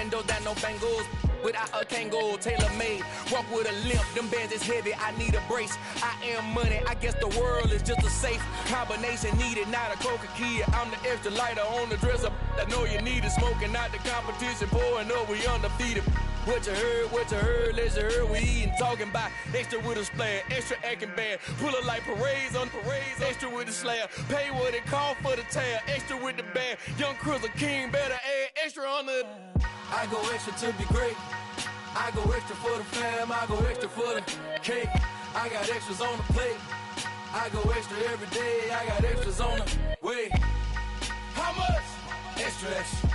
windows down, no bangles. Without a Kangol, tailor-made. Walk with a limp, them bands is heavy, I need a brace. I am money, I guess the world is just a safe combination needed, not a coca key. I'm the extra lighter on the dresser. I know you need it, smoking out the competition, pouring up, we undefeated. What you heard, let's hear we eatin', talking about extra with a splash, extra acting bad, pull it like parades on parades, extra with the slab, pay what it cost for the tab, extra with the band, young Chris a king, better add extra on the. I go extra to be great, I go extra for the fam, I go extra for the cake, I got extras on the plate, I go extra every day, I got extras on the way. How much? Extra, extra.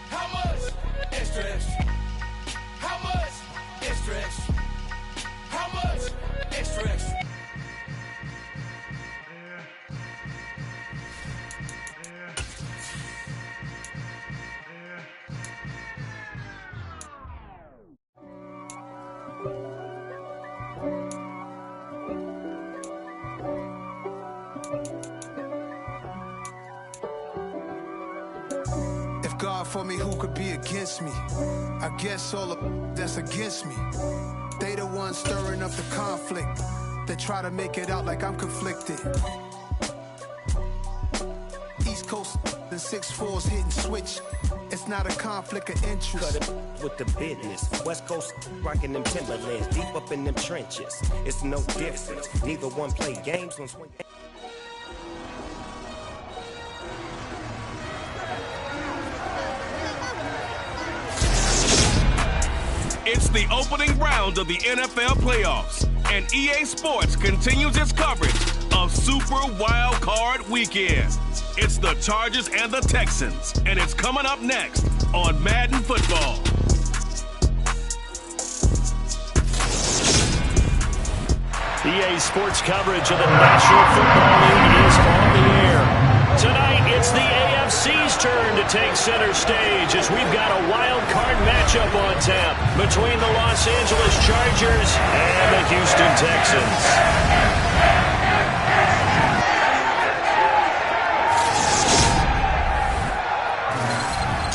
How much? Extra, extra. How much? Extra, extra. How much? Extra, extra. If God for me, who could be against me? I guess all of that's against me. They the ones stirring up the conflict. They try to make it out like I'm conflicted. East Coast and 6'4's hitting switch. It's not a conflict of interest. Cut it with the business. West Coast rocking them Timberlands, deep up in them trenches. It's no difference. Neither one play games, one swing. It's the opening round of the NFL playoffs, and EA Sports continues its coverage of Super Wild Card Weekend. It's the Chargers and the Texans, and it's coming up next on Madden Football. EA Sports coverage of the National Football League is on the air. Tonight, it's the AFC's turn to take center stage as we've got a wild card matchup on tap between the Los Angeles Chargers and the Houston Texans.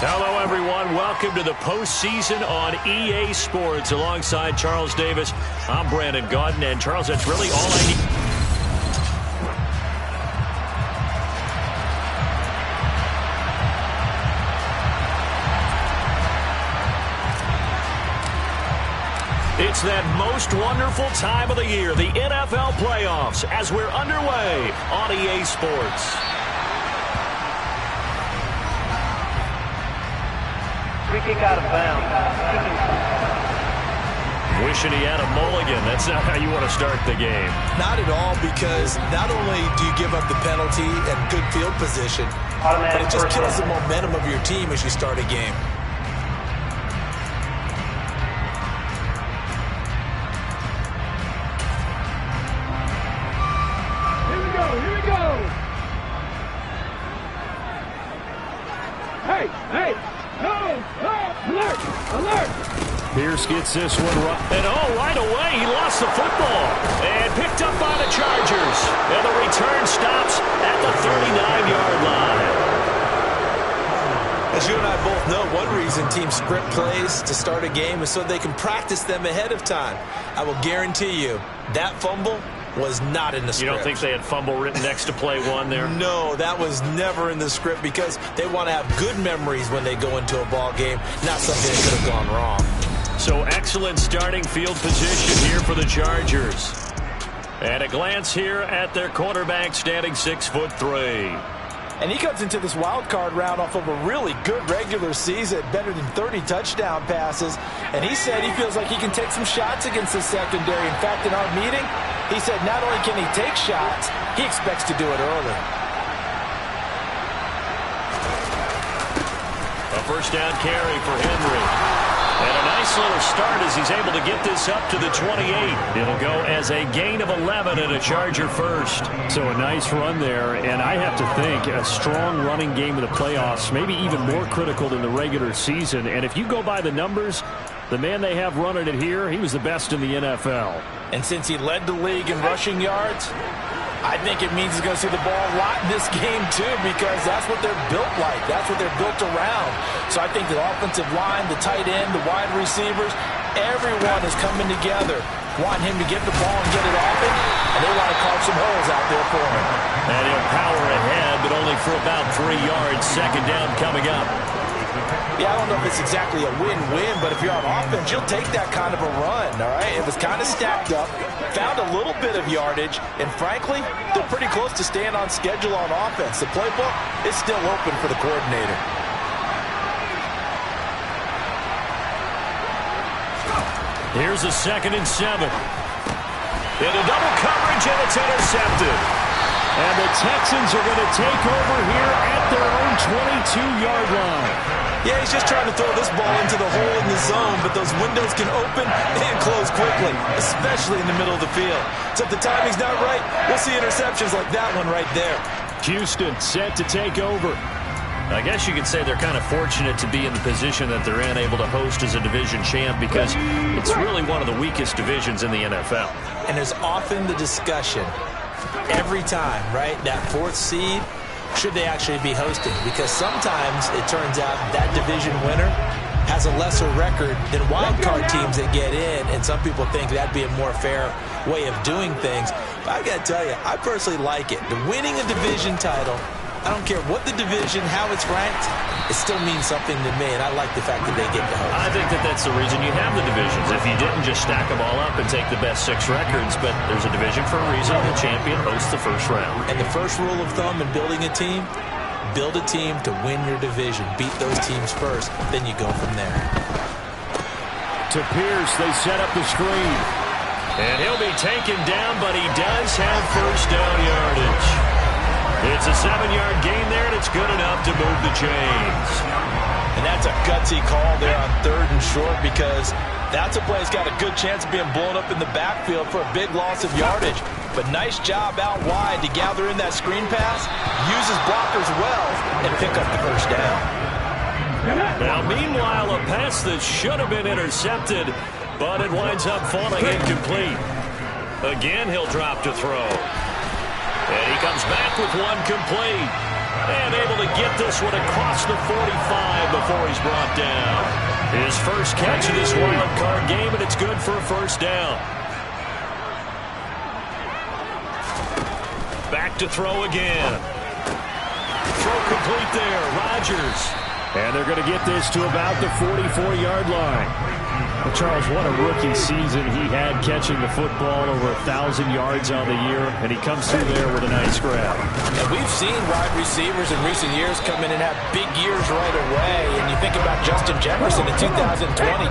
Hello, everyone. Welcome to the postseason on EA Sports. Alongside Charles Davis, I'm Brandon Gaudin. And, Charles, that's really all I need. It's that most wonderful time of the year, the NFL playoffs, as we're underway on EA Sports. Free kick out of bounds. Wishing he had a mulligan. That's not how you want to start the game. Not at all, because not only do you give up the penalty and good field position, but it just kills the momentum of your team as you start a game. Pierce gets this one right. And right away, he lost the football. And picked up by the Chargers. And the return stops at the 39-yard line. As you and I both know, one reason teams script plays to start a game is so they can practice them ahead of time. I will guarantee you, that fumble was not in the script. You don't think they had fumble written next to play one there? No, that was never in the script, because they want to have good memories when they go into a ball game, not something that could have gone wrong. So excellent starting field position here for the Chargers. And a glance here at their quarterback, standing 6'3". And he comes into this wild card round off of a really good regular season, better than 30 touchdown passes. And he said he feels like he can take some shots against the secondary. In fact, in our meeting, he said not only can he take shots, he expects to do it early. A first down carry for Henry. And a nice little start as he's able to get this up to the 28. It'll go as a gain of 11 and a Charger first. So a nice run there, and I have to think a strong running game in the playoffs, maybe even more critical than the regular season. And if you go by the numbers, the man they have running it here, he was the best in the NFL. And since he led the league in rushing yards, I think it means he's going to see the ball a lot in this game, too, because that's what they're built like. That's what they're built around. So I think the offensive line, the tight end, the wide receivers, everyone is coming together, wanting him to get the ball and get it off him, and they want to carve some holes out there for him. And he'll power ahead, but only for about 3 yards. Second down coming up. Yeah, I don't know if it's exactly a win-win, but if you're on offense, you'll take that kind of a run, all right? It was kind of stacked up, found a little bit of yardage, and frankly, they're pretty close to staying on schedule on offense. The playbook is still open for the coordinator. Here's a 2nd and 7. Into double coverage, and it's intercepted. And the Texans are going to take over here at their own 22-yard line. Yeah, he's just trying to throw this ball into the hole in the zone, but those windows can open and close quickly, especially in the middle of the field. So if the timing's not right, we'll see interceptions like that one right there. Houston set to take over. I guess you could say they're kind of fortunate to be in the position that they're in, able to host as a division champ, because it's really one of the weakest divisions in the NFL. And there's often the discussion, every time, right, that 4th seed, should they actually be hosting? Because sometimes it turns out that division winner has a lesser record than wild card teams that get in, and some people think that'd be a more fair way of doing things. But I got to tell you, I personally like it. The winning a division title, I don't care what the division, how it's ranked, it still means something to me, and I like the fact that they get to host. I think that that's the reason you have the divisions. If you didn't, just stack them all up and take the best 6 records, but there's a division for a reason. The champion hosts the first round. And the first rule of thumb in building a team, build a team to win your division. Beat those teams first, then you go from there. To Pierce, they set up the screen. And he'll be taken down, but he does have first down yardage. It's a 7-yard gain there, and it's good enough to move the chains. And that's a gutsy call there on 3rd and short, because that's a play that's got a good chance of being blown up in the backfield for a big loss of yardage. But nice job out wide to gather in that screen pass, use his blockers well, and pick up the first down. Now, meanwhile, a pass that should have been intercepted, but it winds up falling incomplete. Again, he'll drop to throw. And he comes back with one complete. And able to get this one across the 45 before he's brought down. His first catch of this wild card game, and it's good for a first down. Back to throw again. Throw complete there. Rodgers. And they're going to get this to about the 44-yard line. Well, Charles, what a rookie season he had, catching the football over 1,000 yards on the year, and he comes through there with a nice grab. And we've seen wide receivers in recent years come in and have big years right away. And you think about Justin Jefferson in 2020,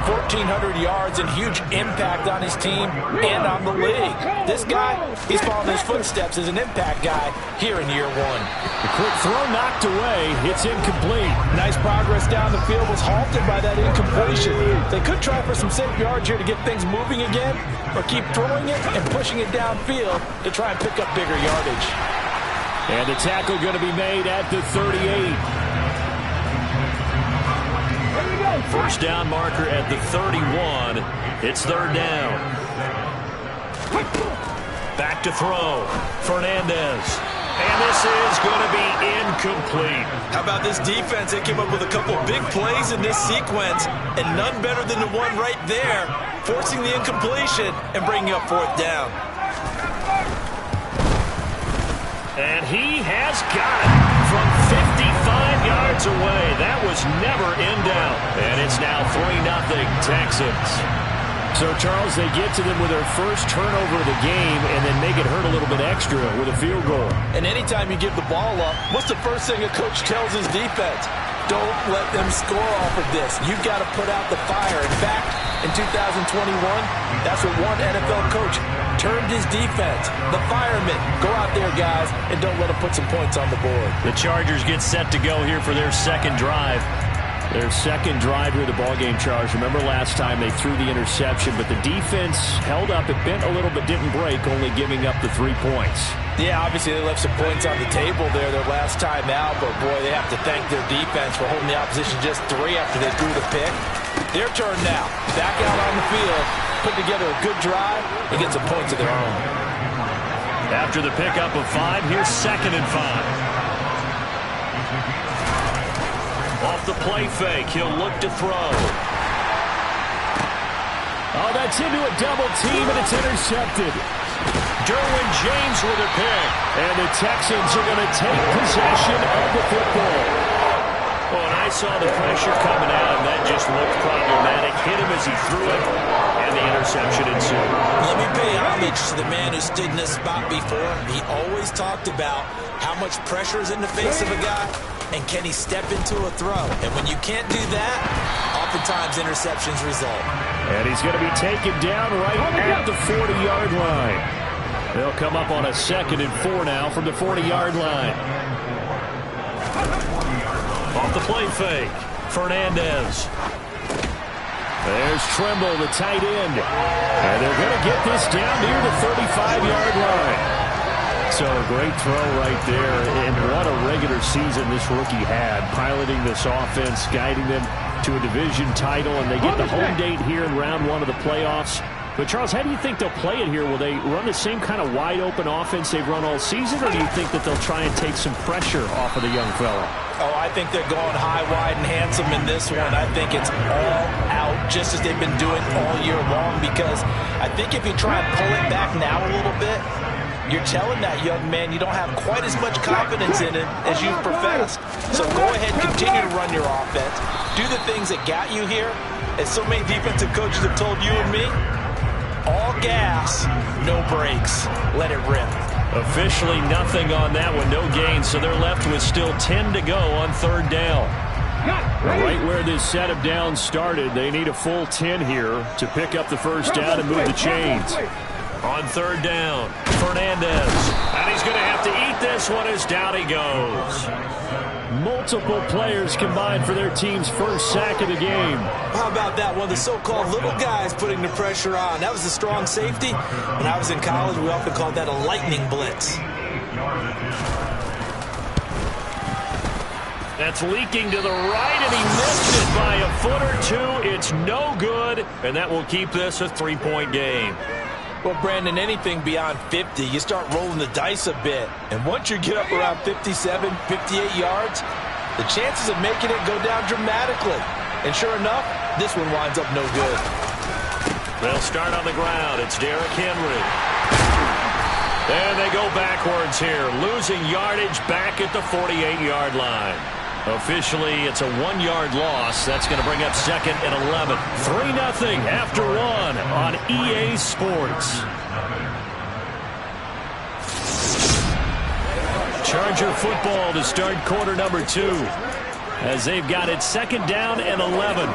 1,400 yards and huge impact on his team and on the league. This guy, he's following his footsteps as an impact guy here in year 1. The quick throw knocked away. It's incomplete. Nice progress down the field, was halted by that incompletion. They could try for some safe yards here to get things moving again, or keep throwing it and pushing it downfield to try and pick up bigger yardage. And the tackle going to be made at the 38. First down marker at the 31. It's 3rd down. Back to throw. Fernandez. And this is going to be incomplete. How about this defense? They came up with a couple big plays in this sequence, and none better than the one right there, forcing the incompletion and bringing up 4th down. And he has got it from 55 yards away. That was never in doubt. And it's now 3-0 Texans. So, Charles, they get to them with their first turnover of the game and then make it hurt a little bit extra with a field goal. And anytime you give the ball up, what's the first thing a coach tells his defense? Don't let them score off of this. You've got to put out the fire. In fact, in 2021, that's what one NFL coach turned his defense. The firemen. Go out there, guys, and don't let them put some points on the board. The Chargers get set to go here for their second drive. Their second drive here, the ballgame, Charge. Remember last time they threw the interception, but the defense held up. It bent a little but didn't break, only giving up the 3 points. Yeah, obviously they left some points on the table there their last time out, but boy, they have to thank their defense for holding the opposition just 3 after they threw the pick. Their turn now. Back out on the field, put together a good drive, and get some points of their own. After the pickup of 5, here's 2nd and 5. Off the play fake, he'll look to throw. Oh, that's into a double team, and it's intercepted. Derwin James with a pick. And the Texans are going to take possession of the football. Well, and I saw the pressure coming out, and that just looked problematic. Hit him as he threw it, and the interception ensued. Let me pay homage to the man who stood in this spot before. He always talked about how much pressure is in the face of a guy, and can he step into a throw. And when you can't do that, oftentimes interceptions result. And he's going to be taken down right at the 40-yard line. They'll come up on a 2nd and 4 now from the 40-yard line. Off the play fake, Fernandez. There's Trimble, the tight end. And they're going to get this down near the 35-yard line. So a great throw right there. And what a regular season this rookie had, piloting this offense, guiding them to a division title, and they get the home date here in round 1 of the playoffs. But, Charles, how do you think they'll play it here? Will they run the same kind of wide-open offense they've run all season, or do you think that they'll try and take some pressure off of the young fella? Oh, I think they're going high, wide, and handsome in this one. I think it's all out, just as they've been doing all year long, because I think if you try and pull it back now a little bit, you're telling that young man you don't have quite as much confidence in it as you've professed. So go ahead, continue to run your offense. Do the things that got you here. As so many defensive coaches have told you and me, all gas, no brakes. Let it rip. Officially nothing on that one, no gain, so they're left with still 10 to go on 3rd down. Right where this set of downs started, they need a full 10 here to pick up the 1st down and move the chains. On 3rd down, Fernandez. And he's going to have to eat this one as down he goes. Multiple players combined for their team's 1st sack of the game. How about that? One of the so-called little guys putting the pressure on. That was a strong safety. When I was in college, we often called that a lightning blitz. That's leaking to the right, and he missed it by a foot or 2. It's no good, and that will keep this a 3-point game. Well, Brandon, anything beyond 50, you start rolling the dice a bit. And once you get up around 57, 58 yards, the chances of making it go down dramatically. And sure enough, this one winds up no good. They'll start on the ground. It's Derrick Henry. And they go backwards here, losing yardage back at the 48-yard line. Officially, it's a 1-yard loss. That's going to bring up 2nd and 11. 3-0 after 1 on EA Sports. Charger football to start quarter number 2 as they've got it 2nd down and 11.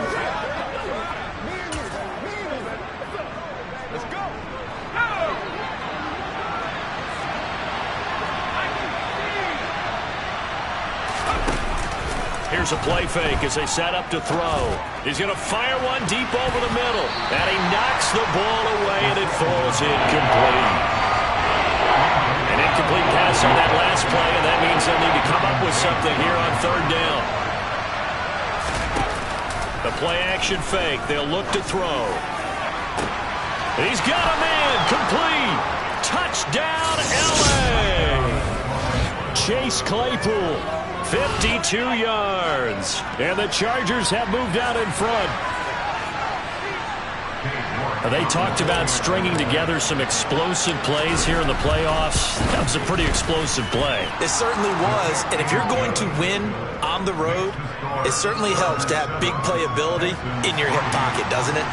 Here's a play fake as they set up to throw. He's going to fire one deep over the middle. And he knocks the ball away, and it falls incomplete. An incomplete pass on that last play, and that means they'll need to come up with something here on 3rd down. The play-action fake. They'll look to throw. He's got a man. Complete. Touchdown, L.A. Chase Claypool. 52 yards. And the Chargers have moved out in front. They talked about stringing together some explosive plays here in the playoffs. That was a pretty explosive play. It certainly was. And if you're going to win on the road, it certainly helps to have big playability in your hip pocket, doesn't it?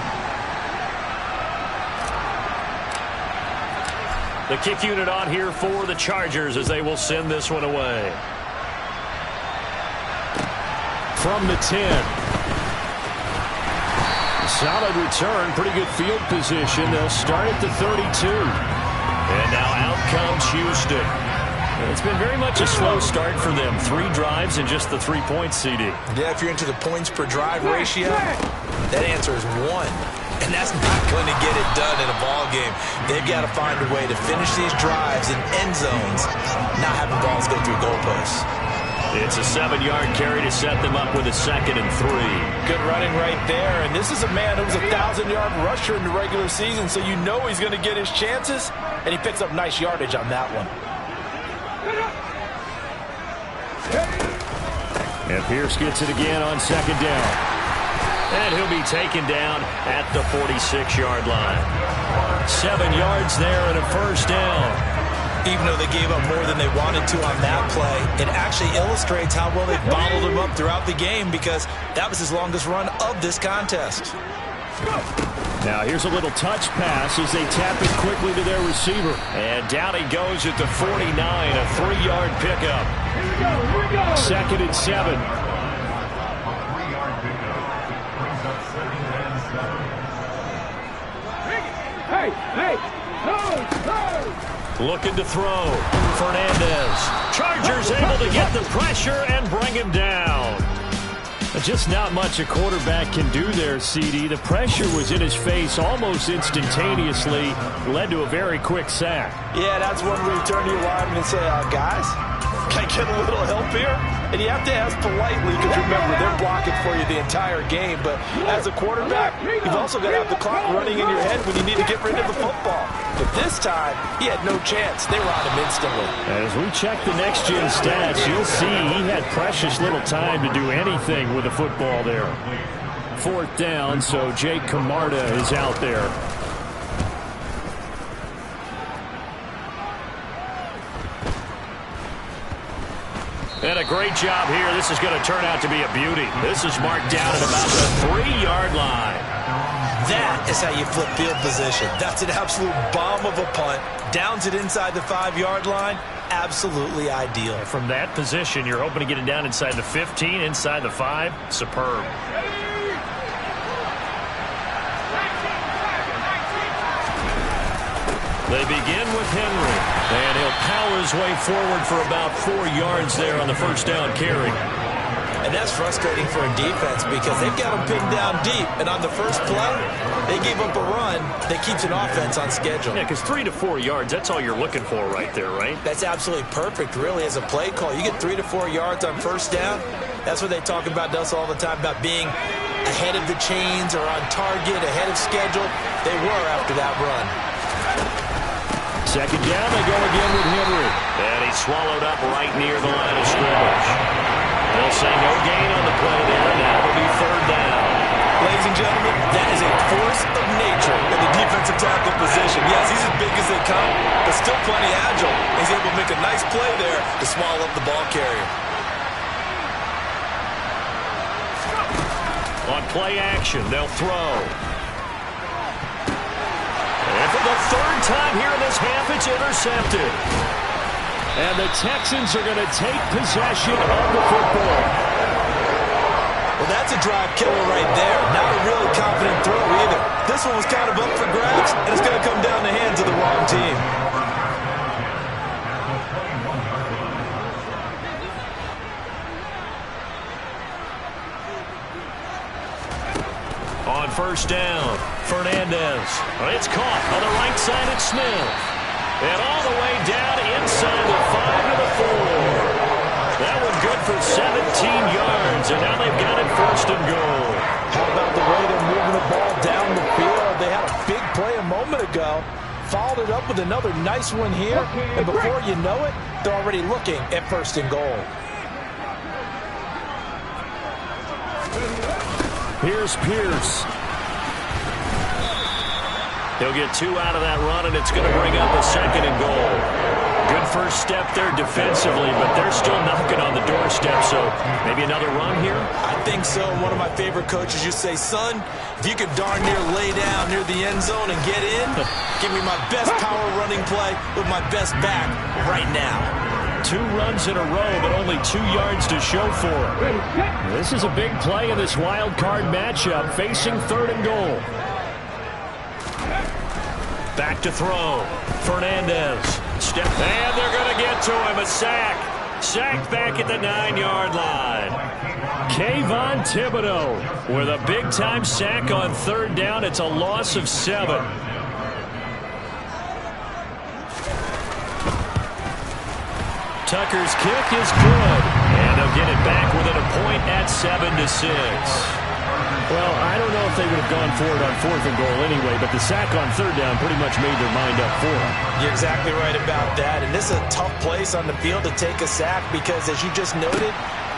The kick unit on here for the Chargers as they will send this one away. From the 10. Solid return, pretty good field position. They'll start at the 32. And now out comes Houston. It's been very much a slow start for them. 3 drives and just the 3 points, CD. Yeah, if you're into the points per drive ratio, that answer is 1. And that's not going to get it done in a ball game. They've got to find a way to finish these drives in end zones, not having balls go through goalposts. It's a 7-yard carry to set them up with a 2nd and 3. Good running right there. And this is a man who was a 1,000-yard rusher in the regular season, so you know he's going to get his chances, and he picks up nice yardage on that one. And Pierce gets it again on 2nd down. And he'll be taken down at the 46-yard line. 7 yards there and a 1st down. Even though they gave up more than they wanted to on that play, it actually illustrates how well they bottled him up throughout the game, because that was his longest run of this contest. Now here's a little touch pass as they tap it quickly to their receiver. And down he goes at the 49, a 3-yard pickup. 2nd and 7. Looking to throw. Fernandez. Chargers able to get the pressure and bring him down. Just not much a quarterback can do there, CD. The pressure was in his face almost instantaneously. Led to a very quick sack. Yeah, that's one where you turn to your lineman and say, guys, can I get a little help here? And you have to ask politely, because remember, they're blocking for you the entire game. But as a quarterback, you've also got to have the clock running in your head when you need to get rid of the football. But this time, he had no chance. They were on him instantly. As we check the next-gen stats, you'll see he had precious little time to do anything with the football there. 4th down, so Jake Camarda is out there. And a great job here. This is going to turn out to be a beauty. This is marked down at about the 3-yard line. That is how you flip field position. That's an absolute bomb of a punt. Downs it inside the 5-yard line. Absolutely ideal. From that position, you're hoping to get it down inside the 15, inside the 5. Superb. They begin with Henry, and he'll power his way forward for about 4 yards there on the 1st down carry. And that's frustrating for a defense, because they've got them pinned down deep, and on the first play, they gave up a run that keeps an offense on schedule. Yeah, because 3 to 4 yards, that's all you're looking for right there, right? That's absolutely perfect, really, as a play call. You get 3 to 4 yards on 1st down. That's what they talk about us all the time, about being ahead of the chains or on target, ahead of schedule. They were after that run. 2nd down, they go again with Henry. And he's swallowed up right near the line of scrimmage. They'll say no gain on the play there. Now it'll be 3rd down. Ladies and gentlemen, that is a force of nature in the defensive tackle position. Yes, he's as big as they come, but still plenty agile. He's able to make a nice play there to swallow up the ball carrier. On play action, they'll throw. And for the 3rd time here in this half, it's intercepted. And the Texans are going to take possession of the football. Well, that's a drive killer right there. Not a really confident throw either. This one was kind of up for grabs, and it's going to come down the hands of the wrong team. On 1st down, Fernandez. It's caught on the right side at Smith. And all the way down inside the 5 to the 4. That one good for 17 yards, and now they've got it 1st and goal. How about the way they're moving the ball down the field? They had a big play a moment ago. Followed it up with another nice one here. And before you know it, they're already looking at 1st and goal. Here's Pierce. He'll get 2 out of that run, and it's going to bring up a 2nd and goal. Good first step there defensively, but they're still knocking on the doorstep, so maybe another run here? I think so. One of my favorite coaches used to say, son, if you could darn near lay down near the end zone and get in, give me my best power running play with my best back right now. 2 runs in a row, but only 2 yards to show for it. This is a big play in this wild card matchup, facing 3rd and goal. Back to throw. Fernandez. Step. And they're going to get to him. A sack. Sacked back at the 9-yard line. Kayvon Thibodeau with a big-time sack on 3rd down. It's a loss of 7. Tucker's kick is good. And a they'll get it back within a point at 7-6. Well, I don't know if they would have gone for it on 4th and goal anyway, but the sack on 3rd down pretty much made their mind up for it. You're exactly right about that. And this is a tough place on the field to take a sack because, as you just noted,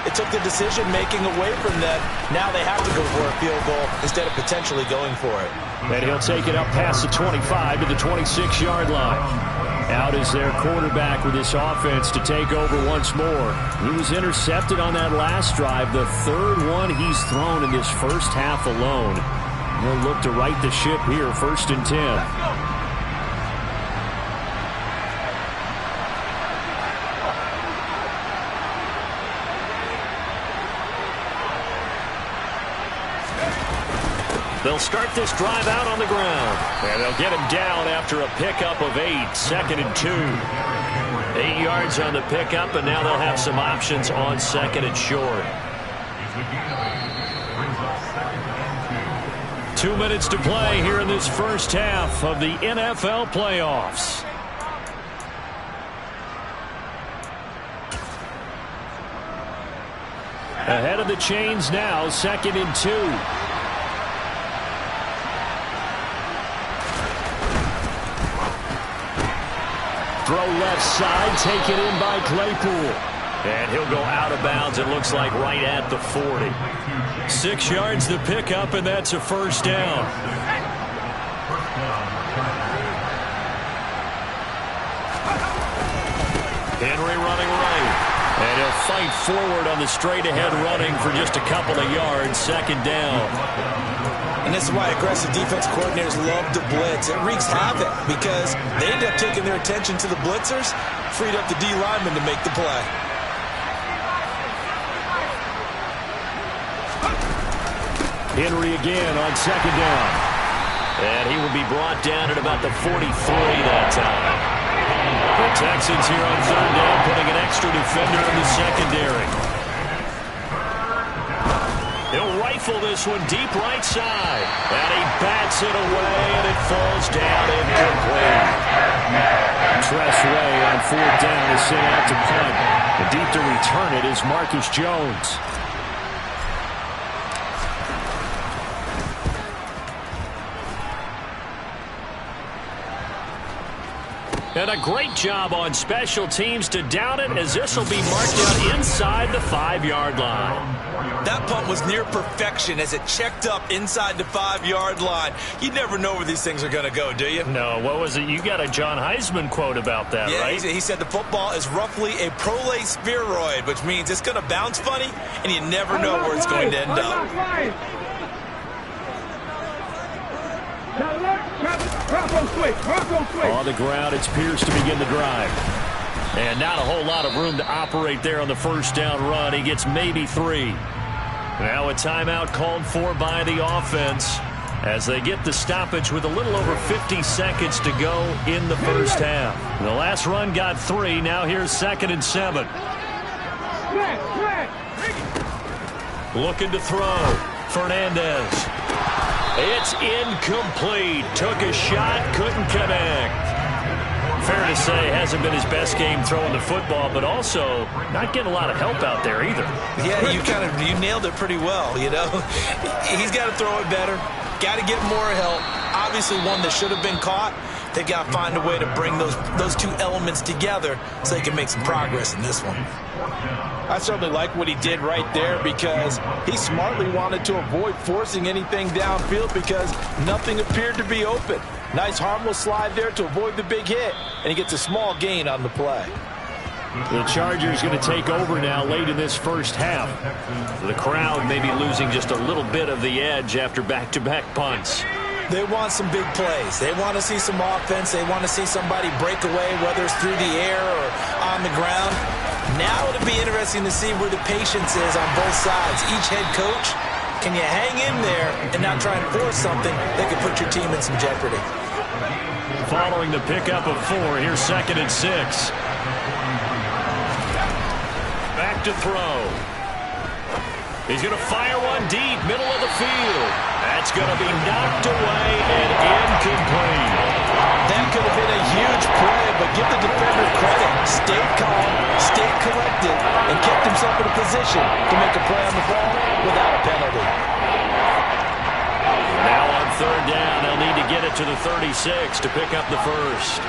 it took the decision-making away from them. Now they have to go for a field goal instead of potentially going for it. And he'll take it up past the 25 to the 26-yard line. Out is their quarterback with this offense to take over once more. He was intercepted on that last drive, the 3rd one he's thrown in this first half alone. He'll look to right the ship here, 1st and 10. They'll start this drive out on the ground. And they'll get him down after a pickup of 8, 2nd and 2. 8 yards on the pickup, and now they'll have some options on 2nd and short. 2 minutes to play here in this first half of the NFL playoffs. Ahead of the chains now, 2nd and 2. Throw left side, taken in by Claypool. And he'll go out of bounds, it looks like right at the 40. 6 yards to pick up, and that's a 1st down. Henry running right. And he'll fight forward on the straight-ahead running for just a couple of yards, 2nd down. And this is why aggressive defense coordinators love to blitz. It wreaks havoc because they end up taking their attention to the blitzers, freed up the D lineman to make the play. Henry again on 2nd down. And he will be brought down at about the 43 that time. The Texans here on 3rd down, putting an extra defender in the secondary. He'll rifle this one deep right side. And he bats it away, and it falls down incomplete. Tressway on 4th down is sent out to punt. And deep to return it is Marcus Jones. And a great job on special teams to down it, as this will be marked out inside the 5-yard line. That punt was near perfection as it checked up inside the 5-yard line. You never know where these things are going to go, do you? No, what was it? You got a John Heisman quote about that, right? He said the football is roughly a prolate spheroid, which means it's going to bounce funny, and you never know where it's going to end up. On the ground, it's Pierce to begin the drive. And not a whole lot of room to operate there on the 1st down run. He gets maybe 3. Now a timeout called for by the offense as they get the stoppage with a little over 50 seconds to go in the first half. The last run got 3. Now here's 2nd and 7. Looking to throw. Fernandez. It's incomplete. Took a shot, couldn't connect. Fair to say, hasn't been his best game throwing the football, but also not getting a lot of help out there either. Yeah, you nailed it pretty well, you know. He's got to throw it better. Got to get more help. Obviously one that should have been caught. They've got to find a way to bring those two elements together so they can make some progress in this one. I certainly like what he did right there because he smartly wanted to avoid forcing anything downfield because nothing appeared to be open. Nice harmless slide there to avoid the big hit, and he gets a small gain on the play. The Chargers going to take over now late in this first half. The crowd may be losing just a little bit of the edge after back-to-back punts. They want some big plays. They want to see some offense. They want to see somebody break away, whether it's through the air or on the ground. Now it'll be interesting to see where the patience is on both sides. Each head coach, can you hang in there and not try and force something that could put your team in some jeopardy? Following the pickup of 4, here's 2nd and 6. Back to throw. He's going to fire one deep, middle of the field. That's going to be knocked away and incomplete. That could have been a huge play, but give the defender credit. Stayed calm, stayed collected, and kept himself in a position to make a play on the ball without a penalty. Now on third down, they'll need to get it to the 36 to pick up the first.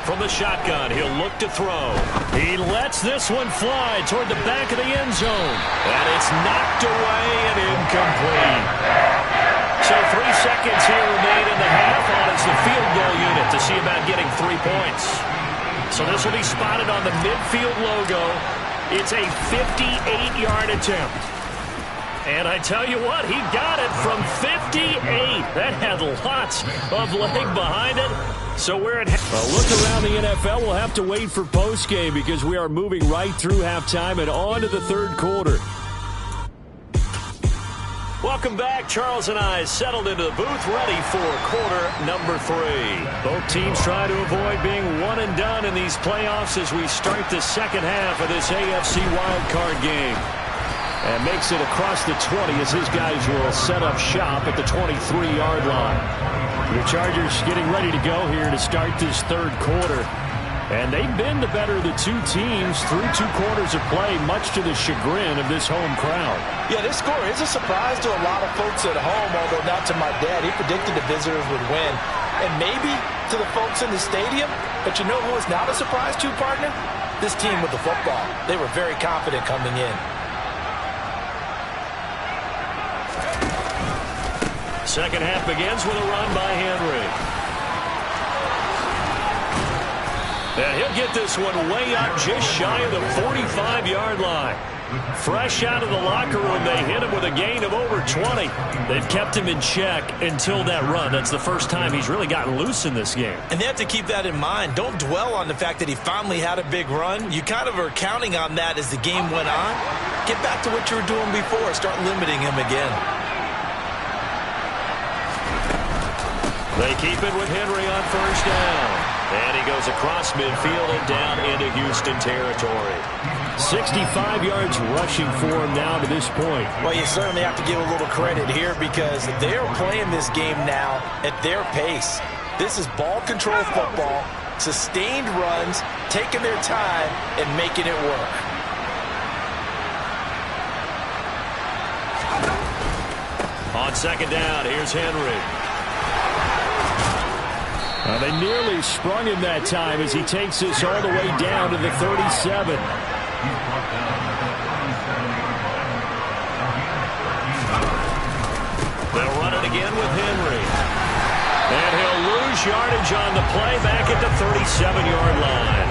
From the shotgun, he'll look to throw. He lets this one fly toward the back of the end zone. And it's knocked away and incomplete. So 3 seconds here remain in the half on as the field goal unit to see about getting 3 points. So this will be spotted on the midfield logo. It's a 58-yard attempt. And I tell you what, he got it from 58. That had lots of leg behind it. So we're at a look around the NFL. We'll have to wait for postgame because we are moving right through halftime and on to the third quarter. Welcome back. Charles and I settled into the booth, ready for quarter number 3. Both teams try to avoid being one and done in these playoffs as we start the second half of this AFC wildcard game. And makes it across the 20 as his guys will set up shop at the 23-yard line. The Chargers getting ready to go here to start this third quarter. And they've been the better of the two teams through 2 quarters of play, much to the chagrin of this home crowd. Yeah, this score is a surprise to a lot of folks at home, although not to my dad. He predicted the visitors would win. And maybe to the folks in the stadium. But you know who is not a surprise to, partner? This team with the football. They were very confident coming in. Second half begins with a run by Henry. And he'll get this one way up just shy of the 45-yard line. Fresh out of the locker room, they hit him with a gain of over 20. They've kept him in check until that run. That's the first time he's really gotten loose in this game. And they have to keep that in mind. Don't dwell on the fact that he finally had a big run. You kind of are counting on that as the game went on. Get back to what you were doing before. Start limiting him again. They keep it with Henry on first down. And he goes across midfield and down into Houston territory. 65 yards rushing for him now to this point. Well, you certainly have to give a little credit here because they are playing this game now at their pace. This is ball control football, sustained runs, taking their time and making it work. On second down, here's Henry. They nearly sprung him that time as he takes this all the way down to the 37. They'll run it again with Henry. And he'll lose yardage on the play back at the 37-yard line.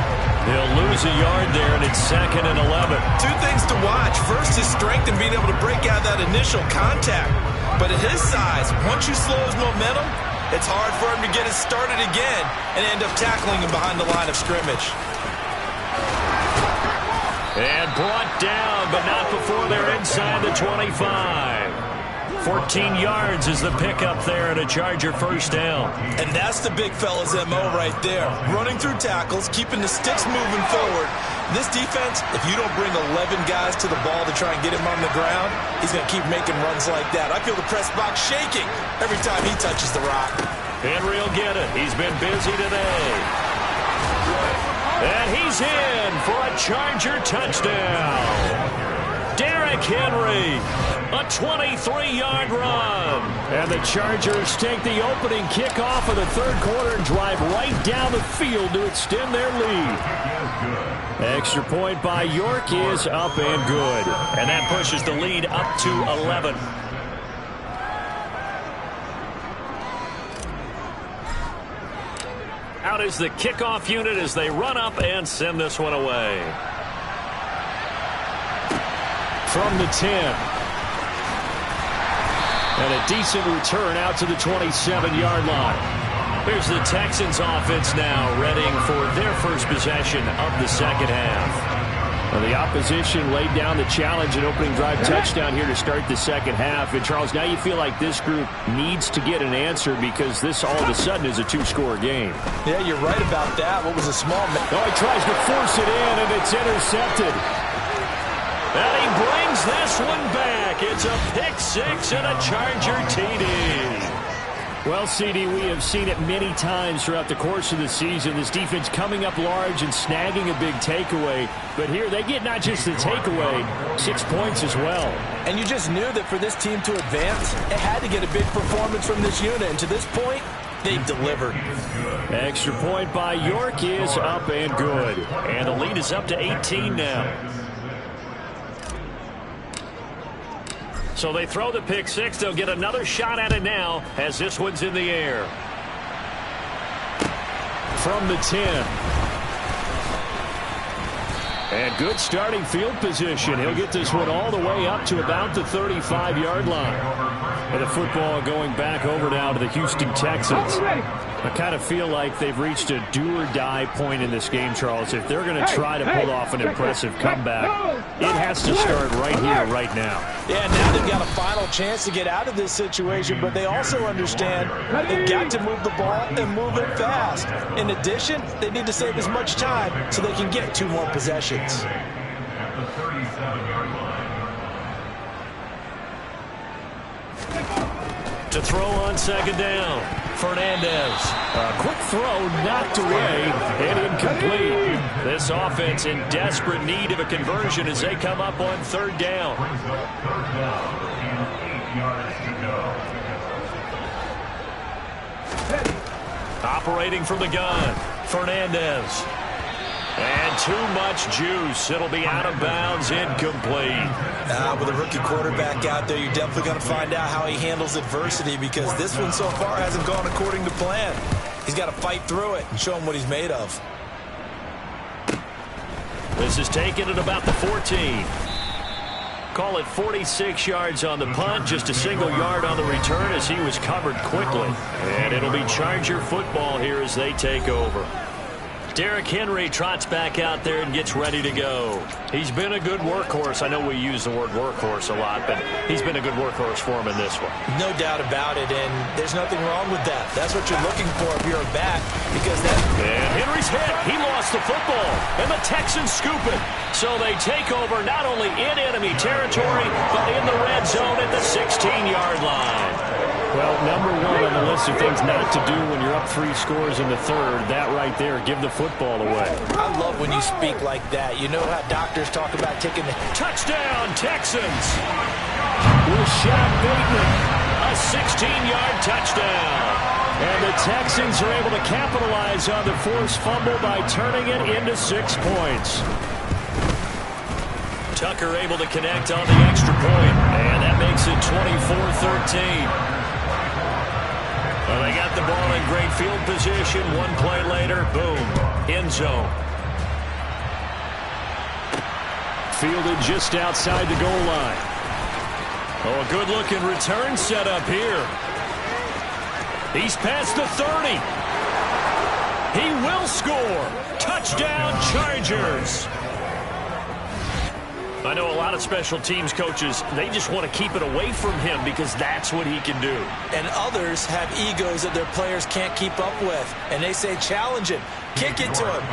He'll lose a yard there, and it's 2nd and 11. 2 things to watch. First, his strength and being able to break out that initial contact. But at his size, once you slow his momentum, it's hard for him to get it started again and end up tackling him behind the line of scrimmage. And brought down, but not before they're inside the 25. 14 yards is the pickup there and a Charger first down. And that's the big fella's MO right there. Running through tackles, keeping the sticks moving forward. This defense, if you don't bring 11 guys to the ball to try and get him on the ground, he's going to keep making runs like that. I feel the press box shaking every time he touches the rock. Henry will get it. He's been busy today. And he's in for a Charger touchdown. Derrick Henry, a 23-yard run. And the Chargers take the opening kickoff of the third quarter and drive right down the field to extend their lead. Extra point by York is up and good. And that pushes the lead up to 11. Out is the kickoff unit as they run up and send this one away. From the 10. And a decent return out to the 27-yard line. Here's the Texans offense now, readying for their first possession of the second half. Well, the opposition laid down the challenge and opening drive touchdown here to start the second half. And, Charles, now you feel like this group needs to get an answer because this all of a sudden is a 2-score game. Yeah, you're right about that. What was a small... Oh, he tries to force it in, and it's intercepted. And he brings this one back. It's a pick six and a Charger TD. Well, CD, we have seen it many times throughout the course of the season. This defense coming up large and snagging a big takeaway. But here they get not just the takeaway, 6 points as well. And you just knew that for this team to advance, it had to get a big performance from this unit. And to this point, they delivered. Extra point by York is up and good. And the lead is up to 18 now. So they throw the pick six. They'll get another shot at it now as this one's in the air. From the 10. And good starting field position. He'll get this one all the way up to about the 35-yard line. And the football going back over now to the Houston Texans. I kind of feel like they've reached a do-or-die point in this game, Charles. If they're going to try to pull off an impressive comeback, it has to start right here, right now. Yeah, now they've got a final chance to get out of this situation, but they also understand they've got to move the ball and move it fast. In addition, they need to save as much time so they can get 2 more possessions. To throw on second down, Fernandez. A quick throw knocked away and incomplete. This offense in desperate need of a conversion as they come up on third down. Operating from the gun, Fernandez. And too much juice. It'll be out of bounds, incomplete. With a rookie quarterback out there, you're definitely going to find out how he handles adversity because this one so far hasn't gone according to plan. He's got to fight through it and show him what he's made of. This is taken at about the 14. Call it 46 yards on the punt, just a single yard on the return as he was covered quickly. And it'll be Charger football here as they take over. Derrick Henry trots back out there and gets ready to go. He's been a good workhorse. I know we use the word workhorse a lot, but he's been a good workhorse for him in this one. No doubt about it, and there's nothing wrong with that. That's what you're looking for if you're a back, because that... And Henry's hit. He lost the football, and the Texans scoop it. So they take over not only in enemy territory, but in the red zone at the 16-yard line. Well, number one on the list of things not to do when you're up 3 scores in the third, that right there, give the football away. I love when you speak like that. You know how doctors talk about taking the... Touchdown, Texans! Rashad Bateman, a 16-yard touchdown. And the Texans are able to capitalize on the forced fumble by turning it into 6 points. Tucker able to connect on the extra point, and that makes it 24-13. Well, they got the ball in great field position. 1 play later, boom, end zone. Fielded just outside the goal line. Oh, a good-looking return set up here. He's past the 30. He will score. Touchdown, Chargers. I know a lot of special teams coaches, they just want to keep it away from him because that's what he can do. And others have egos that their players can't keep up with. And they say, challenge him. Kick it to him.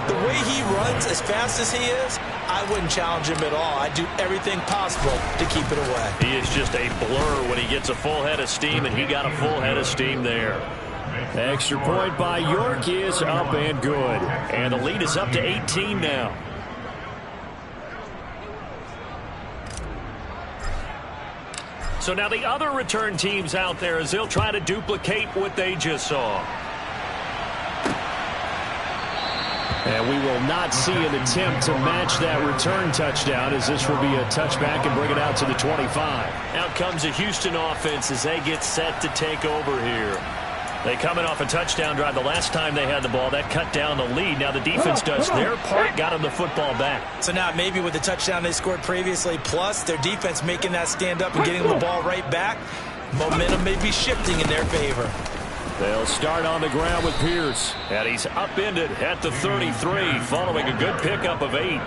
The way he runs as fast as he is, I wouldn't challenge him at all. I'd do everything possible to keep it away. He is just a blur when he gets a full head of steam, and he got a full head of steam there. Extra point by York is up and good. And the lead is up to 18 now. So now the other return teams out there as they'll try to duplicate what they just saw. And we will not see an attempt to match that return touchdown as this will be a touchback and bring it out to the 25. Out comes the Houston offense as they get set to take over here. They coming off a touchdown drive the last time they had the ball. That cut down the lead. Now the defense does their part, got them the football back. So now maybe with the touchdown they scored previously, plus their defense making that stand up and getting the ball right back, momentum may be shifting in their favor. They'll start on the ground with Pierce. And he's upended at the 33 following a good pickup of 8.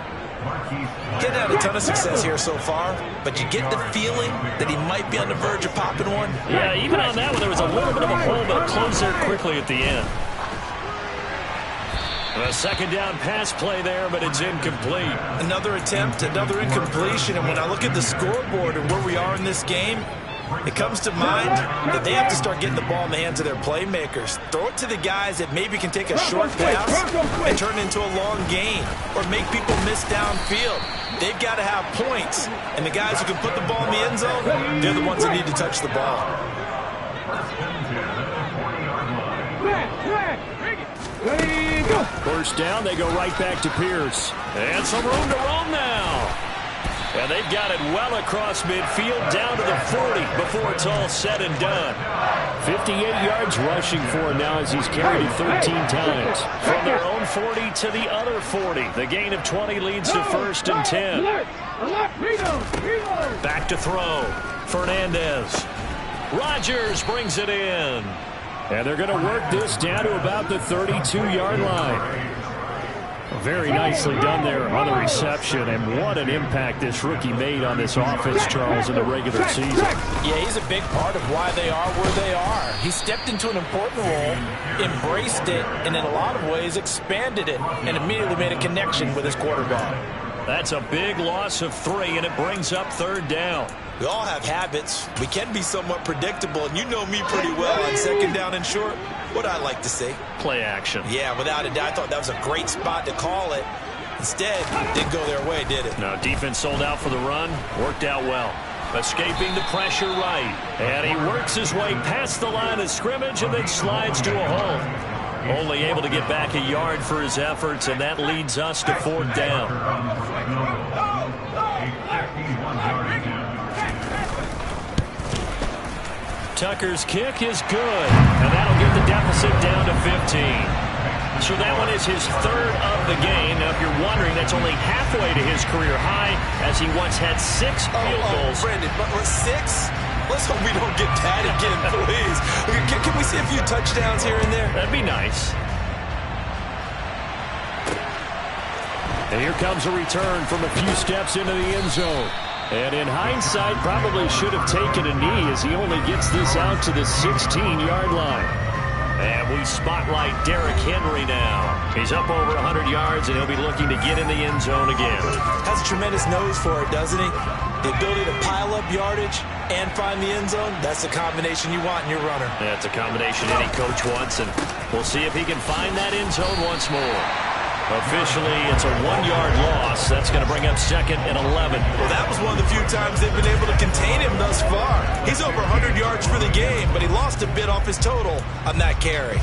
Getting had a ton of success here so far, but you get the feeling that he might be on the verge of popping one. Yeah, even on that one, there was a little bit of a hole, but closed there quickly at the end. A second down pass play there, but it's incomplete. Another attempt, another incompletion, and when I look at the scoreboard and where we are in this game, It comes to mind that they have to start getting the ball in the hands of their playmakers. Throw it to the guys that maybe can take a short pass and turn it into a long gain or make people miss downfield. They've got to have points, and the guys who can put the ball in the end zone, they're the ones that need to touch the ball. First down, they go right back to Pierce. And some room to roam now. And they've got it well across midfield down to the 40 before it's all said and done. 58 yards rushing for him now as he's carried it 13 times. From their own 40 to the other 40. The gain of 20 leads to 1st and 10. Back to throw. Fernandez. Rodgers brings it in. And they're going to work this down to about the 32-yard line. Very nicely done there on the reception, and what an impact this rookie made on this offense, Charles, in the regular season. Yeah, he's a big part of why they are where they are. He stepped into an important role, embraced it, and in a lot of ways expanded it, and immediately made a connection with his quarterback. That's a big loss of 3, and it brings up 3rd down. We all have habits. We can be somewhat predictable, and you know me pretty well on 2nd down and short. What I like to say? Play action. Yeah, without a doubt. I thought that was a great spot to call it. Instead, it didn't go their way, did it? No, defense sold out for the run. Worked out well. Escaping the pressure right. And he works his way past the line of scrimmage and then slides to a hole. Only able to get back a yard for his efforts, and that leads us to 4th down. Tucker's kick is good, and that'll get the deficit down to 15. So that one is his 3rd of the game. Now, if you're wondering, that's only halfway to his career high, as he once had 6 field goals. Brandon, but 6? Let's hope we don't get that again, please. Can we see a few touchdowns here and there? That'd be nice. And here comes a return from a few steps into the end zone. And in hindsight, probably should have taken a knee as he only gets this out to the 16-yard line. And we spotlight Derrick Henry now. He's up over 100 yards, and he'll be looking to get in the end zone again. Has a tremendous nose for it, doesn't he? The ability to pile up yardage and find the end zone, that's the combination you want in your runner. That's a combination any coach wants, and we'll see if he can find that end zone once more. Officially, it's a 1-yard loss. That's going to bring up 2nd and 11. Well, that was one of the few times they've been able to contain him thus far. He's over 100 yards for the game, but he lost a bit off his total on that carry.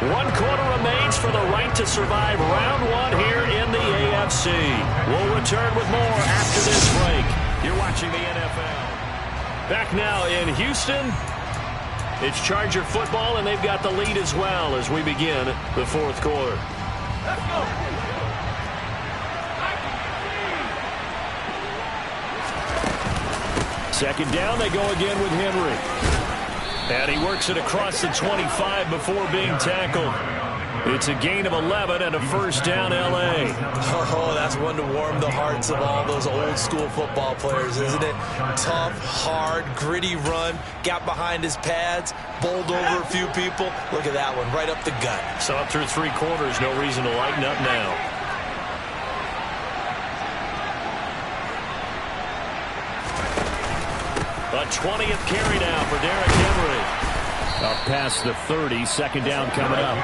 One quarter remains for the right to survive round 1 here in the AFC. We'll return with more after this break. You're watching the NFL. Back now in Houston. It's Charger football, and they've got the lead as well as we begin the 4th quarter. Let's go. Second down, they go again with Henry. And he works it across the 25 before being tackled. It's a gain of 11 and a 1st down, L.A. Oh, that's one to warm the hearts of all those old-school football players, isn't it? Tough, hard, gritty run, got behind his pads, bowled over a few people. Look at that one, right up the gut. So up through 3 quarters, no reason to lighten up now. A 20th carry now for Derrick Henry. Up past the 30, 2nd down coming up.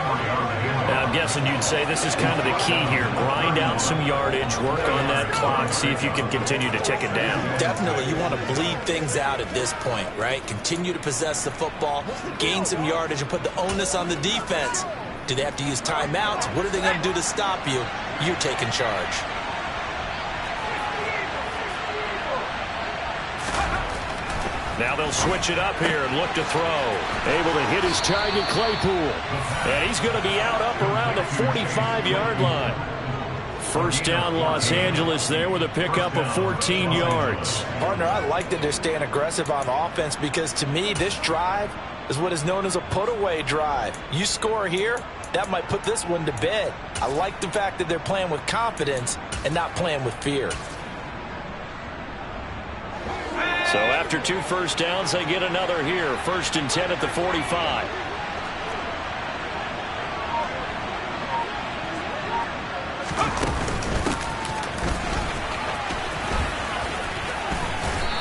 Now, I'm guessing you'd say this is kind of the key here. Grind out some yardage, work on that clock, see if you can continue to tick it down. Definitely, you want to bleed things out at this point, right? Continue to possess the football, gain some yardage, and put the onus on the defense. Do they have to use timeouts? What are they going to do to stop you? You're taking charge. Now they'll switch it up here and look to throw. Able to hit his target, Claypool. And he's going to be out up around the 45-yard line. 1st down, Los Angeles there with a pickup of 14 yards. Partner, I like that they're staying aggressive on offense because to me, this drive is what is known as a put-away drive. You score here, that might put this one to bed. I like the fact that they're playing with confidence and not playing with fear. So after 2 first downs, they get another here. 1st and 10 at the 45.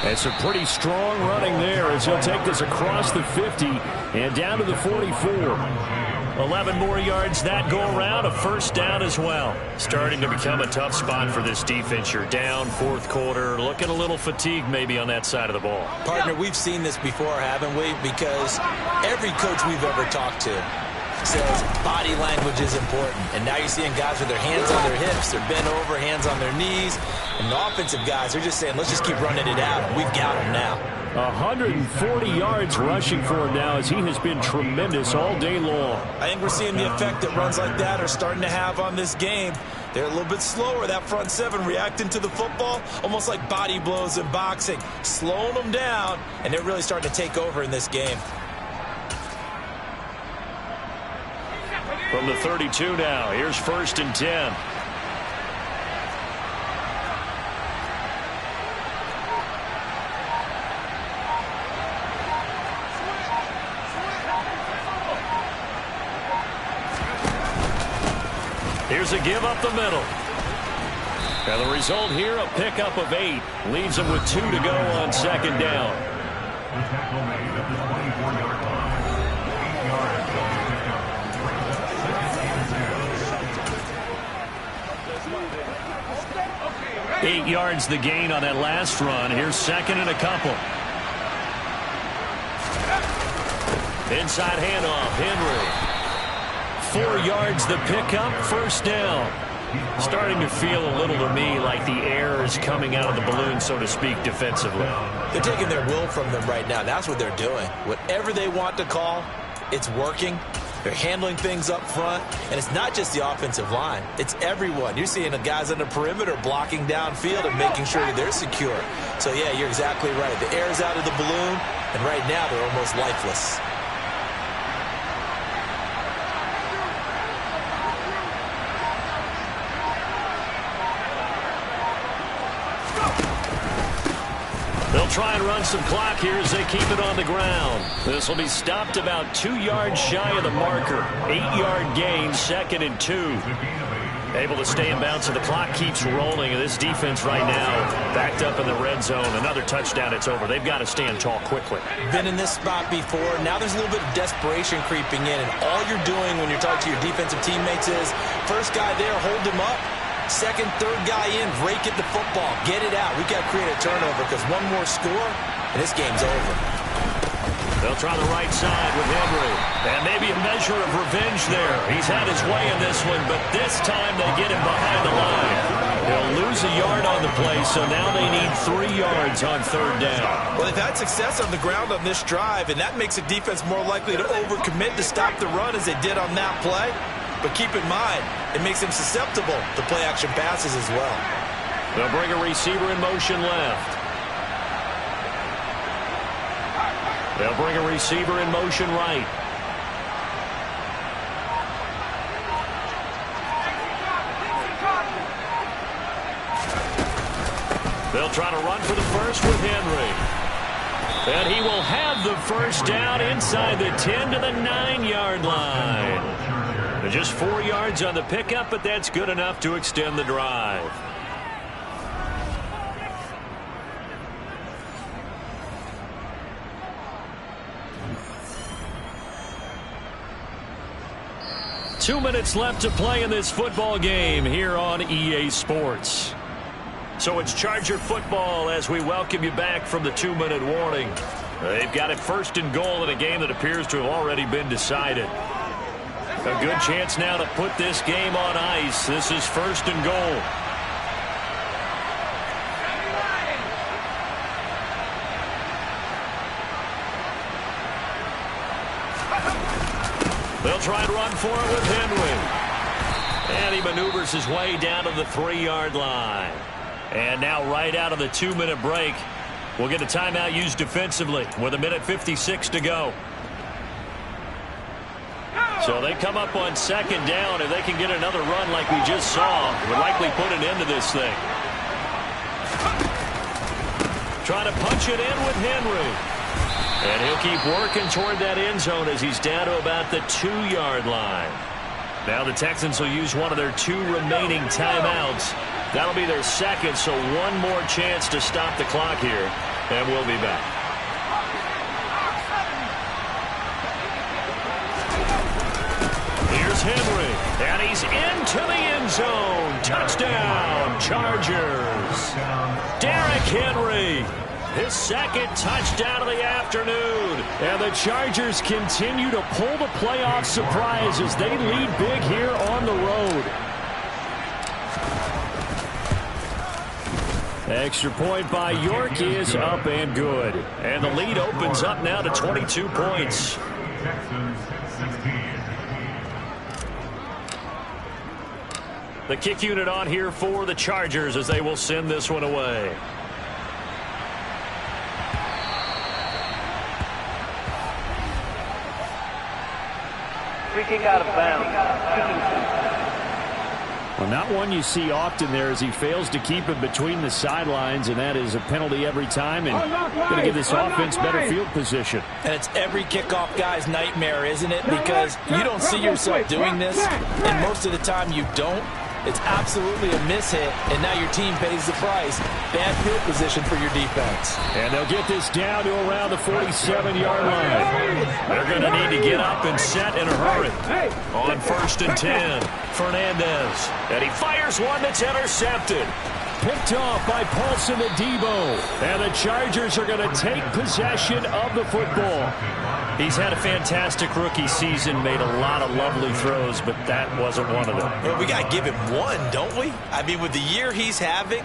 It's a pretty strong running there as he'll take this across the 50 and down to the 44. 11 more yards that go around, a 1st down as well. Starting to become a tough spot for this defense. You're down 4th quarter, looking a little fatigued maybe on that side of the ball. Partner, we've seen this before, haven't we? Because every coach we've ever talked to says body language is important. And now you're seeing guys with their hands on their hips, they're bent over, hands on their knees. And the offensive guys are just saying, let's just keep running it out. We've got them now. 140 yards rushing for him now as he has been tremendous all day long. I think we're seeing the effect that runs like that are starting to have on this game. They're a little bit slower, that front 7 reacting to the football, almost like body blows in boxing, slowing them down, and they're really starting to take over in this game. From the 32 now, here's 1st and 10. Here's a give up the middle. And the result here, a pickup of 8. Leaves them with 2 to go on 2nd down. 8 yards the gain on that last run. Here's 2nd and a couple. Inside handoff, Henry. 4 yards the pickup, 1st down. Starting to feel a little to me like the air is coming out of the balloon, so to speak, defensively. They're taking their will from them right now. That's what they're doing. Whatever they want to call, it's working. They're handling things up front, and it's not just the offensive line. It's everyone. You're seeing the guys on the perimeter blocking downfield and making sure that they're secure. So, yeah, you're exactly right. The air's out of the balloon, and right now they're almost lifeless. They'll try and run some clock here as they keep it on the ground. This will be stopped about 2 yards shy of the marker. 8-yard gain, 2nd and 2. Able to stay in bounds, so the clock keeps rolling. And this defense right now backed up in the red zone. Another touchdown, it's over. They've got to stand tall quickly. Been in this spot before. Now there's a little bit of desperation creeping in. And all you're doing when you're talking to your defensive teammates is, first guy there, hold him up. 2nd, 3rd guy in, rake at the football. Get it out. We've got to create a turnover because one more score, and this game's over. They'll try the right side with Henry. And maybe a measure of revenge there. He's had his way in this one, but this time they get him behind the line. They'll lose a yard on the play, so now they need 3 yards on 3rd down. Well, they've had success on the ground on this drive, and that makes a defense more likely to overcommit to stop the run as they did on that play. But keep in mind, it makes them susceptible to play-action passes as well. They'll bring a receiver in motion left. They'll bring a receiver in motion right. They'll try to run for the first with Henry. And he will have the 1st down inside the 10 to the 9-yard line. Just 4 yards on the pickup, but that's good enough to extend the drive. Two minutes left to play in this football game here on EA Sports. So it's Charger football as we welcome you back from the 2-minute warning. They've got it 1st and goal in a game that appears to have already been decided. A good chance now to put this game on ice. This is 1st and goal. They'll try and run for it with Henry. And he maneuvers his way down to the 3-yard line. And now right out of the 2-minute break, we'll get a timeout used defensively with 1:56 to go. So they come up on 2nd down. If they can get another run like we just saw, would likely put an end to this thing. Trying to punch it in with Henry. And he'll keep working toward that end zone as he's down to about the 2-yard line. Now the Texans will use one of their 2 remaining timeouts. That'll be their second, so one more chance to stop the clock here, and we'll be back. Here's Henry, and he's into the end zone. Touchdown, Chargers. Derrick Henry, his second touchdown of the afternoon. And the Chargers continue to pull the playoff surprise as they lead big here on the road. Extra point by York is up and good. And the lead opens up now to 22 points. The kick unit on here for the Chargers as they will send this one away. Free kick out of bounds. Well, not one you see often there as he fails to keep it between the sidelines, and that is a penalty every time, and going to give this offense better field position. And it's every kickoff guy's nightmare, isn't it? Because you don't see yourself doing this, and most of the time you don't. It's absolutely a mishit, and now your team pays the price. Bad field position for your defense. And they'll get this down to around the 47-yard line. They're going to need to get up and set in a hurry. On 1st and 10, Fernandez. And he fires one that's intercepted. Picked off by Paulson Adebo. And the Chargers are going to take possession of the football. He's had a fantastic rookie season, made a lot of lovely throws, but that wasn't one of them. Well, we got to give him one, don't we? I mean, with the year he's having,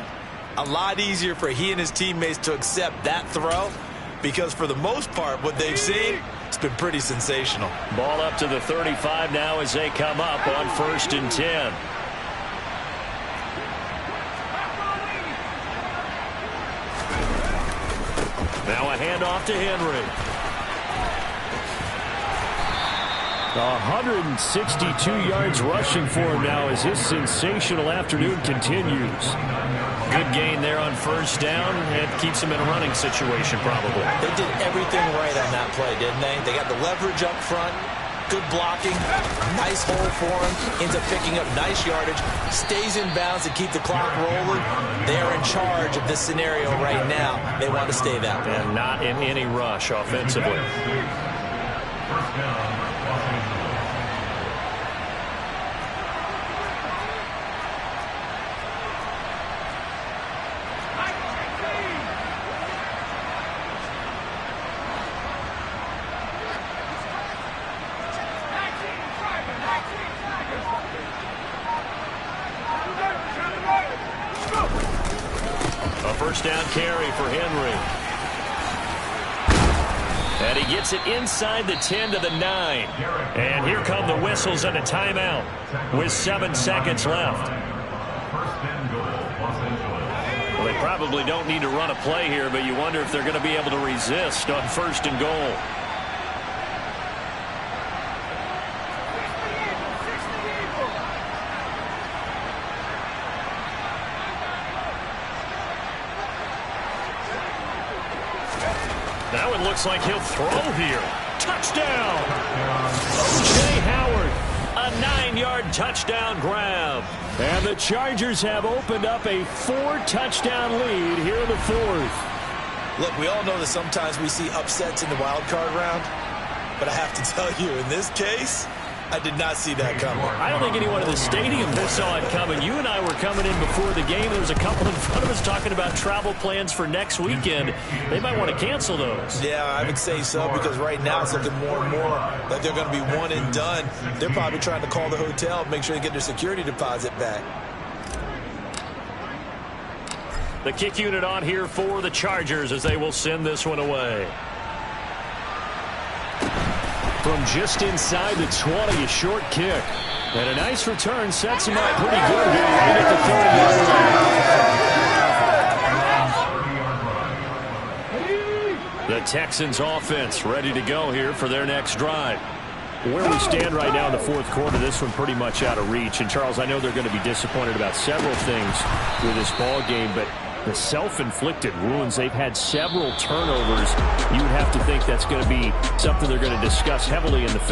a lot easier for he and his teammates to accept that throw, because for the most part, what they've seen, it's been pretty sensational. Ball up to the 35 now as they come up on 1st and 10. Now a handoff to Henry. 162 yards rushing for him now as his sensational afternoon continues. Good gain there on 1st down. It keeps him in a running situation probably. They did everything right on that play, didn't they? They got the leverage up front, good blocking, nice hole for him, ends up picking up nice yardage, stays in bounds to keep the clock rolling. They're in charge of this scenario right now. They want to stay that way. And not in any rush offensively. Down carry for Henry. And he gets it inside the 10 to the 9. And here come the whistles and a timeout with 7 seconds left. Well, they probably don't need to run a play here, but you wonder if they're going to be able to resist on 1st and goal. Now it looks like he'll throw here. Touchdown! O.J. Howard, a 9-yard touchdown grab. And the Chargers have opened up a 4-touchdown lead here in the 4th. Look, we all know that sometimes we see upsets in the wild card round, but I have to tell you, in this case, I did not see that coming. I don't think anyone in the stadium saw it coming. You and I were coming in before the game. There was a couple in front of us talking about travel plans for next weekend. They might want to cancel those. Yeah, I would say so, because right now it's looking more and more like they're going to be one and done. They're probably trying to call the hotel, make sure they get their security deposit back. The kick unit on here for the Chargers as they will send this one away. From just inside the 20, a short kick. And a nice return sets him up pretty good here right at the 30-yard line. The Texans offense ready to go here for their next drive. Where we stand right now in the 4th quarter, this one pretty much out of reach. And, Charles, I know they're going to be disappointed about several things with this ball game, but the self-inflicted wounds. They've had several turnovers. You would have to think that's going to be something they're going to discuss heavily in the film.